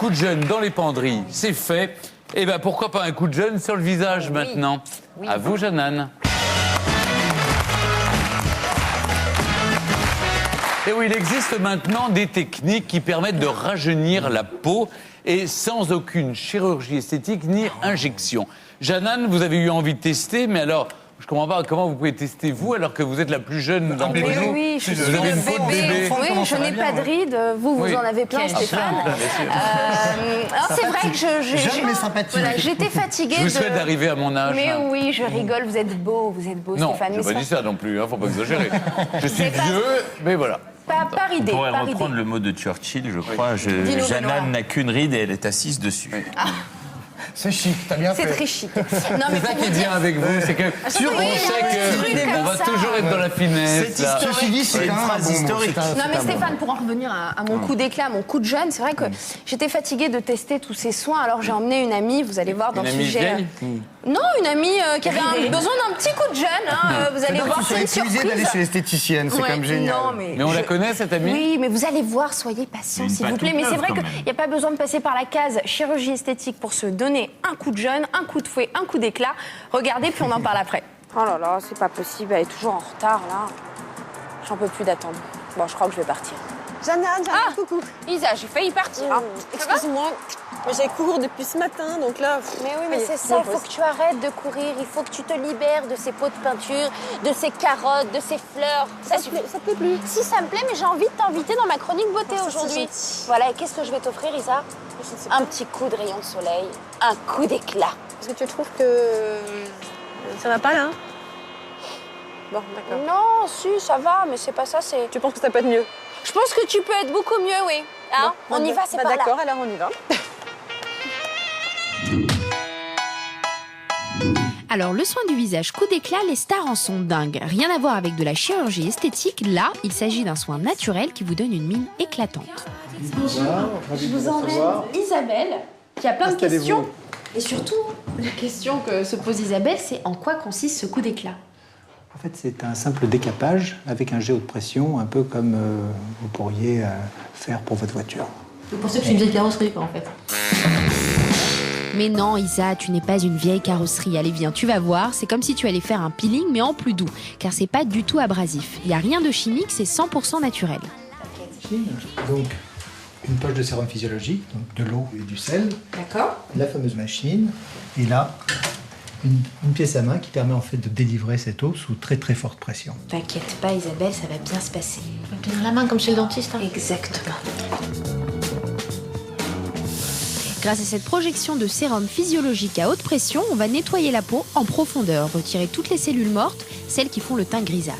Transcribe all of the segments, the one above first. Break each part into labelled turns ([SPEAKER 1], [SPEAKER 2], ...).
[SPEAKER 1] coup de jeune dans les penderies, c'est fait. Et ben pourquoi pas un coup de jeune sur le visage maintenant.
[SPEAKER 2] Oui.
[SPEAKER 1] À vous, Jeannane. Et oui, il existe maintenant des techniques qui permettent de rajeunir la peau et sans aucune chirurgie esthétique ni injection. Jeannane, vous avez eu envie de tester, mais alors, je comprends pas comment vous pouvez tester vous alors que vous êtes la plus jeune d'entre
[SPEAKER 2] Mais
[SPEAKER 1] nous.
[SPEAKER 2] oui, je suis
[SPEAKER 1] Vous avez
[SPEAKER 2] le
[SPEAKER 1] une peau de bébé.
[SPEAKER 2] Oui, je n'ai pas de rides. Vous
[SPEAKER 1] Oui.
[SPEAKER 2] en avez plein, Stéphane. Alors, c'est vrai que
[SPEAKER 3] Jeune mais sympathique.
[SPEAKER 2] Voilà, j'étais fatiguée
[SPEAKER 1] Je vous
[SPEAKER 2] de...
[SPEAKER 1] souhaite d'arriver à mon âge.
[SPEAKER 2] Mais oui, je rigole, vous êtes beau,
[SPEAKER 1] Non,
[SPEAKER 2] Stéphane.
[SPEAKER 1] je
[SPEAKER 2] Mais
[SPEAKER 1] n'ai pas dit ça non plus, hein, faut pas exagérer. Je suis
[SPEAKER 2] C'est pas-
[SPEAKER 1] vieux, mais voilà.
[SPEAKER 2] Pas
[SPEAKER 4] On
[SPEAKER 2] ridé,
[SPEAKER 4] pourrait
[SPEAKER 2] pas
[SPEAKER 4] reprendre
[SPEAKER 2] ridé.
[SPEAKER 4] le mot de Churchill, je crois.
[SPEAKER 2] Dis-nous, Benoît.
[SPEAKER 4] Jeannane n'a qu'une ride et elle est assise dessus.
[SPEAKER 3] C'est chic, t'as bien
[SPEAKER 2] C'est
[SPEAKER 3] fait.
[SPEAKER 2] très chic. Non, mais
[SPEAKER 1] C'est ça
[SPEAKER 2] pour
[SPEAKER 1] qui est
[SPEAKER 2] vous
[SPEAKER 1] bien
[SPEAKER 2] dire...
[SPEAKER 1] avec vous, c'est que
[SPEAKER 2] Surtout,
[SPEAKER 1] on
[SPEAKER 2] il y a
[SPEAKER 1] sait
[SPEAKER 2] un truc
[SPEAKER 1] qu'on
[SPEAKER 2] comme
[SPEAKER 1] va
[SPEAKER 2] ça.
[SPEAKER 1] toujours être dans la finesse. là.
[SPEAKER 3] Ceci dit, c'est
[SPEAKER 4] une
[SPEAKER 3] quand même
[SPEAKER 4] phrase
[SPEAKER 3] un bon mot.
[SPEAKER 4] historique.
[SPEAKER 2] Non mais Stéphane, pour en revenir à mon coup d'éclat, mon coup de jeune, c'est vrai que j'étais fatiguée de tester tous ces soins, alors j'ai emmené une amie, vous allez voir dans
[SPEAKER 1] Une
[SPEAKER 2] le
[SPEAKER 1] amie
[SPEAKER 2] sujet...
[SPEAKER 1] vieille
[SPEAKER 2] Non, une amie qui avait besoin d'un petit coup de jeune, hein, vous allez voir,
[SPEAKER 3] Tu
[SPEAKER 2] c'est
[SPEAKER 3] serais
[SPEAKER 2] une
[SPEAKER 3] épuisé d'aller
[SPEAKER 2] surprise.
[SPEAKER 3] chez l'esthéticienne, c'est
[SPEAKER 2] Ouais,
[SPEAKER 3] quand même génial.
[SPEAKER 2] non,
[SPEAKER 1] Mais on la connaît, cette amie?
[SPEAKER 2] Oui, mais vous allez voir, soyez patient,
[SPEAKER 4] Une
[SPEAKER 2] s'il vous
[SPEAKER 4] pas
[SPEAKER 2] plaît.
[SPEAKER 4] toute
[SPEAKER 2] Mais c'est
[SPEAKER 4] neuve,
[SPEAKER 2] vrai
[SPEAKER 4] quand
[SPEAKER 2] qu'il
[SPEAKER 4] même.
[SPEAKER 2] n'y a pas besoin de passer par la case chirurgie esthétique pour se donner un coup de jeune, un coup de fouet, un coup d'éclat. Regardez, puis on en parle après. Oh là là, c'est pas possible, elle est toujours en retard, là. J'en peux plus d'attendre. Bon, je crois que je vais partir.
[SPEAKER 5] Jeannane, coucou.
[SPEAKER 2] Isa, j'ai failli partir. hein. Ça va?
[SPEAKER 5] Excuse-moi, mais j'ai cours depuis ce matin, donc là...
[SPEAKER 2] Mais oui, mais c'est ça, il faut que tu arrêtes de courir, il faut que tu te libères de ces pots de peinture, de ces carottes, de ces fleurs. Ça suffit.
[SPEAKER 5] Ça te plaît plus?
[SPEAKER 2] Si ça me plaît, mais j'ai envie de t'inviter dans ma chronique beauté
[SPEAKER 5] Oh, ça, c'est
[SPEAKER 2] aujourd'hui.
[SPEAKER 5] gentil.
[SPEAKER 2] Voilà, et qu'est-ce que je vais t'offrir, Isa?
[SPEAKER 5] Je ne sais pas.
[SPEAKER 2] Un petit coup de rayon de soleil, un coup d'éclat.
[SPEAKER 5] Est-ce que tu trouves que ça va pas là? Bon, d'accord.
[SPEAKER 2] Non, si, ça va, mais c'est pas ça, c'est...
[SPEAKER 5] Tu penses que ça peut être mieux?
[SPEAKER 2] Je pense que tu peux être beaucoup mieux, oui. Hein?
[SPEAKER 5] Bon,
[SPEAKER 2] On y va, c'est par là.
[SPEAKER 5] D'accord, alors on y va.
[SPEAKER 6] Alors, le soin du visage coup d'éclat, les stars en sont dingues. Rien à voir avec de la chirurgie esthétique. Là, il s'agit d'un soin naturel qui vous donne une mine éclatante.
[SPEAKER 2] Je vous emmène Isabelle, qui a plein de questions. Et surtout, la question que se pose Isabelle, c'est en quoi consiste ce coup d'éclat?
[SPEAKER 7] En fait, c'est un simple décapage avec un jet haute pression, un peu comme vous pourriez faire pour votre voiture.
[SPEAKER 8] Vous pensez que je suis une vieille carrosserie, quoi, en fait.
[SPEAKER 6] Mais non, Isa, tu n'es pas une vieille carrosserie. Allez, viens, tu vas voir. C'est comme si tu allais faire un peeling, mais en plus doux. Car c'est pas du tout abrasif. Il n'y a rien de chimique, c'est 100% naturel.
[SPEAKER 7] Donc, une poche de sérum physiologique, donc de l'eau et du sel.
[SPEAKER 2] D'accord.
[SPEAKER 7] La fameuse machine. Et là, une pièce à main qui permet en fait de délivrer cette eau sous très très forte pression.
[SPEAKER 2] T'inquiète pas, Isabelle, ça va bien se passer.
[SPEAKER 8] On va tenir la main comme chez le dentiste. Hein.
[SPEAKER 2] Exactement.
[SPEAKER 6] Grâce à cette projection de sérum physiologique à haute pression, on va nettoyer la peau en profondeur, retirer toutes les cellules mortes, celles qui font le teint grisâtre.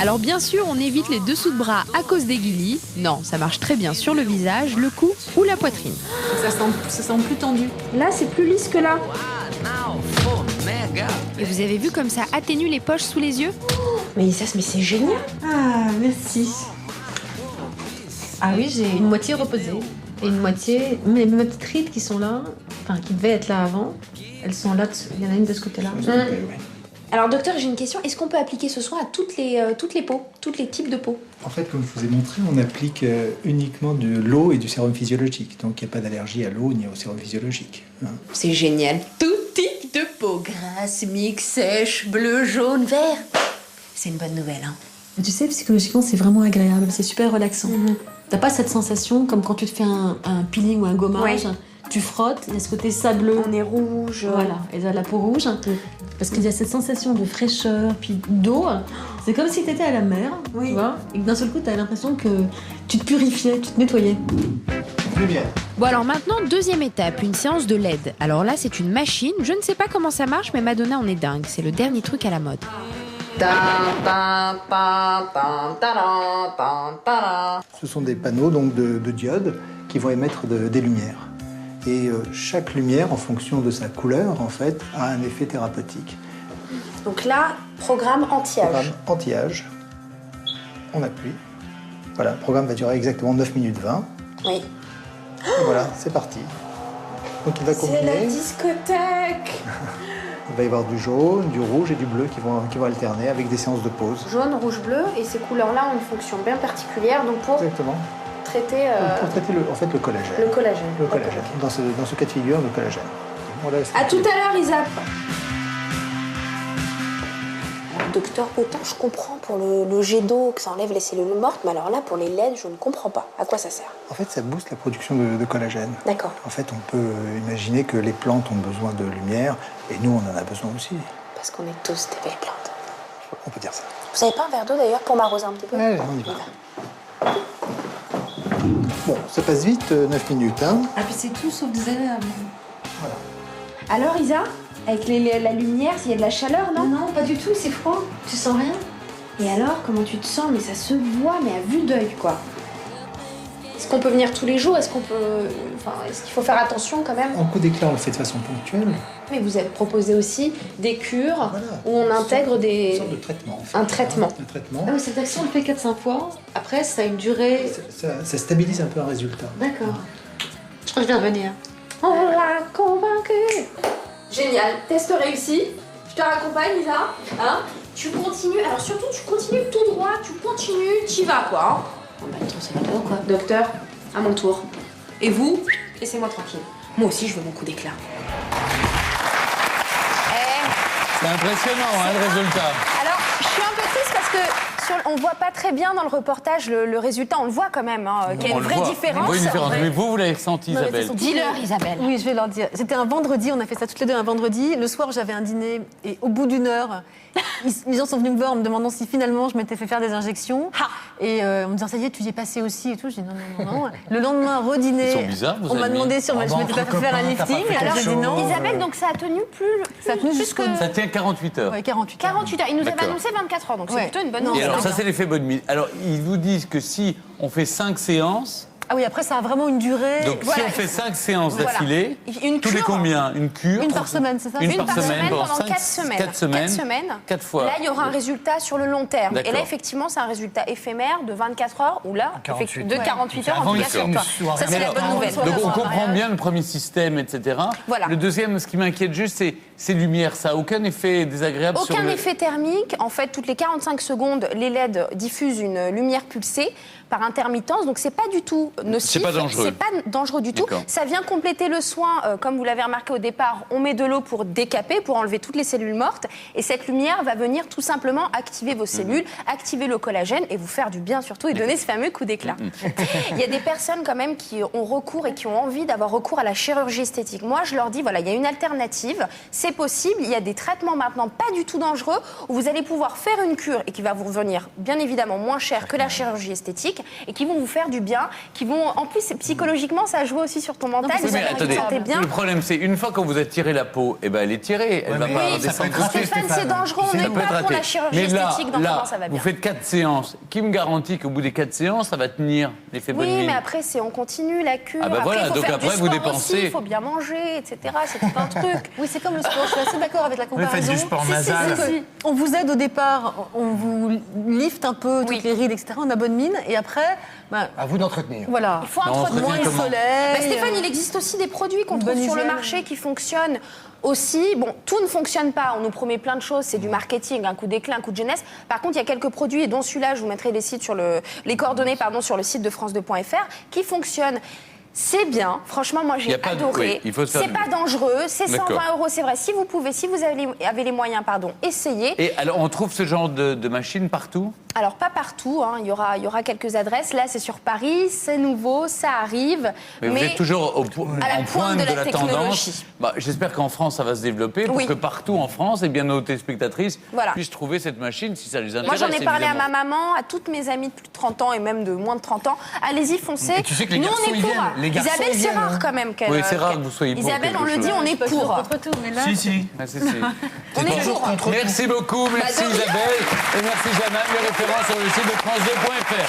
[SPEAKER 6] Alors bien sûr, on évite les dessous de bras à cause des guilis. Non, ça marche très bien sur le visage, le cou ou la poitrine.
[SPEAKER 8] Ça sent plus tendu.
[SPEAKER 2] Là, c'est plus lisse que là.
[SPEAKER 6] Et vous avez vu comme ça atténue les poches sous les yeux?
[SPEAKER 2] Mais c'est génial.
[SPEAKER 8] Ah, merci. Ah oui, j'ai une moitié reposée. Et une moitié... Mes petites rides qui sont là, enfin, qui devaient être là avant, elles sont là. Il y en a une de ce côté-là.
[SPEAKER 2] Alors, docteur, j'ai une question. Est-ce qu'on peut appliquer ce soin à toutes les peaux, tous les types de peaux?
[SPEAKER 7] En fait, comme je vous ai montré, on applique uniquement de l'eau et du sérum physiologique. Donc il n'y a pas d'allergie à l'eau ni au sérum physiologique. hein.
[SPEAKER 2] C'est génial. Tout type de peau. Grasse, mixte, sèche, bleu, jaune, vert. C'est une bonne nouvelle, hein.
[SPEAKER 8] Mais tu sais, psychologiquement, c'est vraiment agréable. C'est super relaxant. T'as pas cette sensation comme quand tu te fais un peeling ou un gommage.
[SPEAKER 2] Ouais.
[SPEAKER 8] Tu frottes, il y a ce côté sableux.
[SPEAKER 2] On est rouge.
[SPEAKER 8] Voilà, et là, la peau rouge. Parce qu'il y a cette sensation de fraîcheur, puis d'eau. C'est comme si t'étais à la mer, tu vois, et que d'un seul coup, t'as l'impression que tu te purifiais, tu te nettoyais.
[SPEAKER 7] Lumière.
[SPEAKER 6] Bon alors maintenant, deuxième étape, une séance de LED. Alors là, c'est une machine, je ne sais pas comment ça marche, mais Madonna en est dingue. C'est le dernier truc à la mode.
[SPEAKER 7] Ce sont des panneaux donc de diodes qui vont émettre des lumières. Et chaque lumière, en fonction de sa couleur, en fait, a un effet thérapeutique.
[SPEAKER 2] Donc là, programme anti-âge.
[SPEAKER 7] Programme anti-âge. On appuie. Voilà, le programme va durer exactement 9 minutes 20.
[SPEAKER 2] Oui.
[SPEAKER 7] Et voilà, c'est parti. Donc il va
[SPEAKER 2] C'est la
[SPEAKER 7] combiner.
[SPEAKER 2] discothèque.
[SPEAKER 7] Il va y avoir du jaune, du rouge et du bleu qui vont alterner avec des séances de pause.
[SPEAKER 2] Jaune, rouge, bleu, et ces couleurs-là ont une fonction bien particulière, donc pour
[SPEAKER 7] Exactement.
[SPEAKER 2] traiter
[SPEAKER 7] Pour traiter le collagène.
[SPEAKER 2] le collagène.
[SPEAKER 7] Le collagène. Dans ce cas de figure, le collagène. Voilà,
[SPEAKER 2] À tout à l'heure, Isa. Docteur Potin, je comprends pour le jet d'eau que ça enlève les cellules mortes, mais alors là, pour les LED, je ne comprends pas. À quoi ça sert?
[SPEAKER 7] En fait, ça booste la production de collagène.
[SPEAKER 2] D'accord.
[SPEAKER 7] En fait, on peut imaginer que les plantes ont besoin de lumière, et nous, on en a besoin aussi.
[SPEAKER 2] Parce qu'on est tous des belles plantes.
[SPEAKER 7] On peut dire ça.
[SPEAKER 2] Vous avez pas un verre d'eau d'ailleurs pour m'arroser un petit peu?
[SPEAKER 7] Allez, on y va. Bon, ça passe vite, 9 minutes. Hein.
[SPEAKER 8] Ah, puis c'est tout sauf désagréable.
[SPEAKER 2] Alors, Isa, avec la lumière, s'il y a de la chaleur, non?
[SPEAKER 8] Non, pas du tout, c'est froid. Tu sens rien?
[SPEAKER 2] Et alors, comment tu te sens? Mais ça se voit, mais à vue d'œil, quoi. Est-ce qu'on peut venir tous les jours? Est-ce qu'on peut... Enfin, est-ce qu'il faut faire attention quand même?
[SPEAKER 7] En coup d'éclat, on le fait de façon ponctuelle.
[SPEAKER 2] Mais vous avez proposé aussi des cures où on intègre
[SPEAKER 7] Une sorte de traitement. En fait.
[SPEAKER 2] un traitement.
[SPEAKER 7] Un traitement.
[SPEAKER 8] Ah oui, cette action, on le fait 4-5 fois. Après, ça a une durée...
[SPEAKER 7] Ça stabilise un peu un résultat.
[SPEAKER 8] D'accord. Je crois que je vais revenir.
[SPEAKER 2] On l'a convaincu. Génial, test réussi. Je te raccompagne, Isa. Hein? Tu continues, alors surtout tu continues tout droit, tu continues, t'y vas quoi. Hein?
[SPEAKER 8] Oh, bah, attends, ça va pas ou quoi?
[SPEAKER 2] Docteur, à mon tour. Et vous, laissez-moi tranquille. Moi aussi, je veux mon coup d'éclat.
[SPEAKER 1] C'est impressionnant, hein, le résultat.
[SPEAKER 2] Alors, je suis un peu triste parce que on voit pas très bien dans le reportage le résultat. On le voit quand même, hein, qu'il y a
[SPEAKER 1] On
[SPEAKER 2] une
[SPEAKER 1] le
[SPEAKER 2] vraie
[SPEAKER 1] voit.
[SPEAKER 2] différence.
[SPEAKER 1] On voit une différence. Mais vous l'avez ressenti,
[SPEAKER 5] Non, mais
[SPEAKER 1] Isabelle.
[SPEAKER 5] c'est son-
[SPEAKER 2] Dis-leur, Isabelle.
[SPEAKER 5] Oui, je vais leur dire. C'était un vendredi, on a fait ça toutes les deux un vendredi. Le soir, j'avais un dîner et au bout d'une heure, les gens sont venus me voir en me demandant si finalement je m'étais fait faire des injections. Et en me disant, ça y est, tu y es passé aussi et tout. Je dis non. Le lendemain, redîner.
[SPEAKER 1] Ils sont bizarres, vos
[SPEAKER 5] On m'a
[SPEAKER 1] amis.
[SPEAKER 5] demandé si je m'étais pas fait faire un lifting. Alors j'ai dit non.
[SPEAKER 2] Isabelle, donc ça a tenu
[SPEAKER 5] Ça a tenu
[SPEAKER 2] plus
[SPEAKER 5] jusqu'au-
[SPEAKER 2] que
[SPEAKER 1] Ça tient 48 heures.
[SPEAKER 5] Ouais, 48 heures.
[SPEAKER 2] 48 heures. Il nous avait
[SPEAKER 1] D'accord.
[SPEAKER 2] annoncé 24 heures, donc c'est
[SPEAKER 5] Ouais.
[SPEAKER 2] plutôt une bonne
[SPEAKER 5] Non,
[SPEAKER 1] Et
[SPEAKER 2] nouvelle.
[SPEAKER 1] alors, ça, c'est l'effet bonne mine. Alors, ils vous disent que si on fait 5 séances,
[SPEAKER 5] Ah oui, après, ça a vraiment une durée.
[SPEAKER 1] donc si
[SPEAKER 2] Voilà.
[SPEAKER 1] on fait 5 séances
[SPEAKER 2] Voilà.
[SPEAKER 1] d'affilée,
[SPEAKER 2] Une
[SPEAKER 1] tous les
[SPEAKER 2] cure.
[SPEAKER 1] combien? Une cure
[SPEAKER 5] Une par semaine, c'est ça?
[SPEAKER 1] Une
[SPEAKER 2] Une
[SPEAKER 1] par semaine
[SPEAKER 2] pendant
[SPEAKER 1] cinq-
[SPEAKER 2] 4 semaines.
[SPEAKER 1] 4 semaines.
[SPEAKER 2] 4 semaines.
[SPEAKER 1] 4 fois.
[SPEAKER 2] Là, il y aura un résultat sur le long terme. Et
[SPEAKER 1] D'accord.
[SPEAKER 2] là, effectivement, c'est un résultat éphémère de 24 heures, ou là,
[SPEAKER 3] 48.
[SPEAKER 2] de 48 heures, en
[SPEAKER 3] Avant
[SPEAKER 2] tout
[SPEAKER 3] une
[SPEAKER 2] cas sur toi.
[SPEAKER 3] soirée.
[SPEAKER 2] Ça, c'est
[SPEAKER 1] Mais
[SPEAKER 2] la
[SPEAKER 1] alors,
[SPEAKER 2] bonne nouvelle.
[SPEAKER 1] Donc on
[SPEAKER 5] un
[SPEAKER 1] comprend
[SPEAKER 5] mariage.
[SPEAKER 1] bien le premier système, etc.
[SPEAKER 2] Voilà.
[SPEAKER 1] Le deuxième, ce qui m'inquiète juste, c'est ces lumières. Ça n'a aucun effet désagréable sur
[SPEAKER 2] Aucun
[SPEAKER 1] le...
[SPEAKER 2] effet thermique. En fait, toutes les 45 secondes, les LED diffusent une lumière pulsée par intermittence. Donc, c'est pas du tout nocif.
[SPEAKER 1] C'est pas dangereux.
[SPEAKER 2] C'est pas dangereux du tout.
[SPEAKER 1] D'accord.
[SPEAKER 2] Ça vient compléter le soin. Comme vous l'avez remarqué au départ, on met de l'eau pour décaper, pour enlever toutes les cellules mortes. Et cette lumière va venir tout simplement activer vos cellules, activer le collagène et vous faire du bien surtout et donner ce fameux coup d'éclat. Il y a des personnes quand même qui ont recours et qui ont envie d'avoir recours à la chirurgie esthétique. Moi, je leur dis, voilà, il y a une alternative. C'est possible. Il y a des traitements maintenant pas du tout dangereux où vous allez pouvoir faire une cure et qui va vous revenir bien évidemment moins cher que la chirurgie esthétique et qui vont vous faire du bien, qui vont, en plus, psychologiquement, ça joue aussi sur ton mental.
[SPEAKER 1] Oui, mais
[SPEAKER 2] Isabelle, vous
[SPEAKER 1] attendez,
[SPEAKER 2] vous sentez bien.
[SPEAKER 1] le problème, c'est une fois qu'on vous a tiré la peau, eh ben, elle est tirée. Elle va
[SPEAKER 3] mais
[SPEAKER 1] pas
[SPEAKER 3] oui, ça
[SPEAKER 1] redescendre.
[SPEAKER 3] peut être raté,
[SPEAKER 2] Stéphane, c'est dangereux. On
[SPEAKER 1] Ça
[SPEAKER 2] n'est
[SPEAKER 1] peut être
[SPEAKER 2] pas pour
[SPEAKER 1] raté.
[SPEAKER 2] la chirurgie
[SPEAKER 1] Mais là,
[SPEAKER 2] esthétique, donc
[SPEAKER 1] là,
[SPEAKER 2] comment ça va bien.
[SPEAKER 1] vous faites 4 séances. Qui me garantit qu'au bout des 4 séances, ça va tenir l'effet bonne
[SPEAKER 2] Oui,
[SPEAKER 1] mine?
[SPEAKER 2] mais après, on continue la cure.
[SPEAKER 1] Ah bah
[SPEAKER 2] après,
[SPEAKER 1] voilà,
[SPEAKER 2] il faut
[SPEAKER 1] donc
[SPEAKER 2] faire
[SPEAKER 1] après,
[SPEAKER 2] du
[SPEAKER 1] vous
[SPEAKER 2] sport
[SPEAKER 1] dépensez.
[SPEAKER 2] aussi, il faut bien manger, etc. C'est tout un truc.
[SPEAKER 5] Oui, c'est comme le sport. Je suis assez d'accord avec la
[SPEAKER 3] Vous
[SPEAKER 5] comparaison.
[SPEAKER 3] faites du sport
[SPEAKER 5] Si,
[SPEAKER 3] nasal.
[SPEAKER 5] si. On vous aide au départ, on vous lifte un peu toutes
[SPEAKER 2] Oui.
[SPEAKER 5] les rides, etc. On a bonne mine. Et après, bah,
[SPEAKER 3] À vous d'entretenir.
[SPEAKER 5] voilà.
[SPEAKER 2] Il faut
[SPEAKER 1] Non,
[SPEAKER 2] entretenir
[SPEAKER 1] entretien
[SPEAKER 5] Moins le
[SPEAKER 1] comment
[SPEAKER 5] soleil.
[SPEAKER 2] Bah, Stéphane, il existe aussi des produits qu'on
[SPEAKER 5] Une
[SPEAKER 2] trouve
[SPEAKER 5] bonne
[SPEAKER 2] sur le
[SPEAKER 5] hygiène.
[SPEAKER 2] marché qui fonctionnent aussi. Bon, tout ne fonctionne pas. On nous promet plein de choses. C'est du marketing, un coup d'éclat, un coup de jeunesse. Par contre, il y a quelques produits, et dont celui-là, je vous mettrai les coordonnées sur le site de France2.fr, qui fonctionnent. C'est bien. Franchement, moi,
[SPEAKER 1] Il y
[SPEAKER 2] j'ai
[SPEAKER 1] a pas de-
[SPEAKER 2] adoré.
[SPEAKER 1] oui, il faut se faire
[SPEAKER 2] C'est
[SPEAKER 1] du
[SPEAKER 2] pas
[SPEAKER 1] bien.
[SPEAKER 2] dangereux. C'est 120
[SPEAKER 1] D'accord.
[SPEAKER 2] euros, c'est vrai. Si vous pouvez, si vous avez les moyens, essayez.
[SPEAKER 1] Et alors, on trouve ce genre de machine partout?
[SPEAKER 2] Alors, pas partout, hein. Il y aura quelques adresses. Là, c'est sur Paris, c'est nouveau, ça arrive.
[SPEAKER 1] Mais vous êtes toujours
[SPEAKER 2] à la
[SPEAKER 1] en
[SPEAKER 2] pointe
[SPEAKER 1] pointe
[SPEAKER 2] de
[SPEAKER 1] de
[SPEAKER 2] la
[SPEAKER 1] la tendance.
[SPEAKER 2] technologie.
[SPEAKER 1] Bah, j'espère qu'en France, ça va se développer pour
[SPEAKER 2] Oui.
[SPEAKER 1] que partout en France, eh bien, nos téléspectatrices
[SPEAKER 2] Voilà.
[SPEAKER 1] puissent trouver cette machine si ça les
[SPEAKER 2] Moi,
[SPEAKER 1] intéresse.
[SPEAKER 2] j'en ai parlé à
[SPEAKER 1] évidemment.
[SPEAKER 2] ma maman, à toutes mes amies de plus de 30 ans et même de moins de 30 ans. Allez-y, foncez.
[SPEAKER 3] Et tu sais que les
[SPEAKER 2] Nous,
[SPEAKER 3] garçons,
[SPEAKER 2] on est
[SPEAKER 3] ils
[SPEAKER 2] pour.
[SPEAKER 3] viennent. Les garçons,
[SPEAKER 2] Isabelle,
[SPEAKER 3] ils
[SPEAKER 2] c'est
[SPEAKER 3] viennent,
[SPEAKER 2] rare
[SPEAKER 3] hein.
[SPEAKER 2] quand même qu'elle.
[SPEAKER 1] Oui, c'est rare que vous soyez pour
[SPEAKER 2] Isabelle,
[SPEAKER 1] quelque
[SPEAKER 2] on le
[SPEAKER 1] chose.
[SPEAKER 2] dit, on est pour.
[SPEAKER 8] Contre tout, mais là...
[SPEAKER 3] Si, si.
[SPEAKER 1] Ah, si.
[SPEAKER 2] On est pour.
[SPEAKER 1] Merci beaucoup, merci
[SPEAKER 2] de rien.
[SPEAKER 1] Isabelle et merci Jeanne. Les références sur le site de France2.fr.